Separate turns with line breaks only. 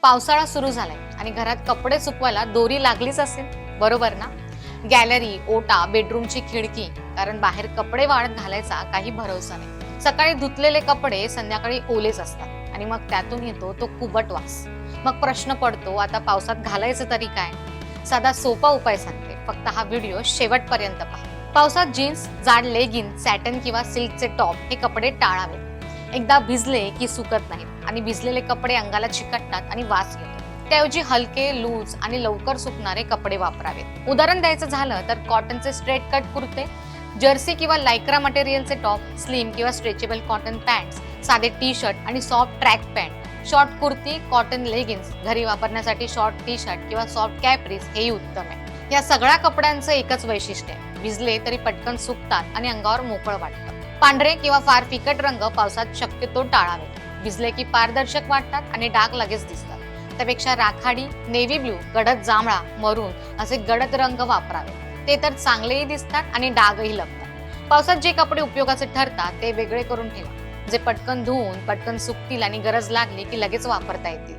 पावसाळा सुरू झालाय आणि घरात कपडे सुकवायला दोरी लागलीच असेल, बरोबर ना? गॅलरी, ओटा, बेडरूमची खिडकी, कारण बाहेर कपडे वाळत घालायचा काही भरोसा नाही. सकाळी धुतलेले कपडे संध्याकाळी ओलेच असतात आणि मग त्यातून येतो तो कुबट वास. मग प्रश्न पडतो, आता पावसात घालायचं तरी काय? साधा सोपा उपाय सांगते, फक्त हा व्हिडिओ शेवटपर्यंत पहा. पावसात जीन्स, जाड लेगिन, सॅटन किंवा सिल्कचे टॉप हे कपडे टाळावे. एकदा भिजले की सुकत नाहीत आणि भिजलेले कपडे अंगाला चिकटतात आणि वास येतो. त्याऐवजी हलके, लूज आणि लवकर सुकणारे कपडे वापरावेत. उदाहरण द्यायचं झालं तर कॉटनचे स्ट्रेट कट कुर्ते, जर्सी किंवा लायक्रा मटेरियलचे टॉप, स्लिम किंवा स्ट्रेचेबल कॉटन पॅन्ट्स, साधे टी शर्ट आणि soft track pant, short kurti, cotton leggings, घरी वापरण्यासाठी शॉर्ट टी शर्ट किंवा सॉफ्ट कॅप्रीज हेही उत्तम आहे. या सगळ्या कपड्यांचं एकच वैशिष्ट्य आहे, भिजले तरी पटकन सुकतात आणि अंगावर मोकळं वाटतं. पांढरे किंवा फार फिकट रंग पावसात शक्यतो टाळावे. भिजले की पारदर्शक वाटतात आणि डाग लगेच दिसतात. त्यापेक्षा राखाडी, नेव्ही ब्लू, गडद जांभळा, मरून असे गडद रंग वापरावे. ते तर चांगलेही दिसतात आणि डागही लगतात. पावसात जे कपडे उपयोगाचे ठरतात ते वेगळे करून ठेवा, जे पटकन धुवून पटकन सुकतील आणि गरज लागली की लगेच वापरता येतील.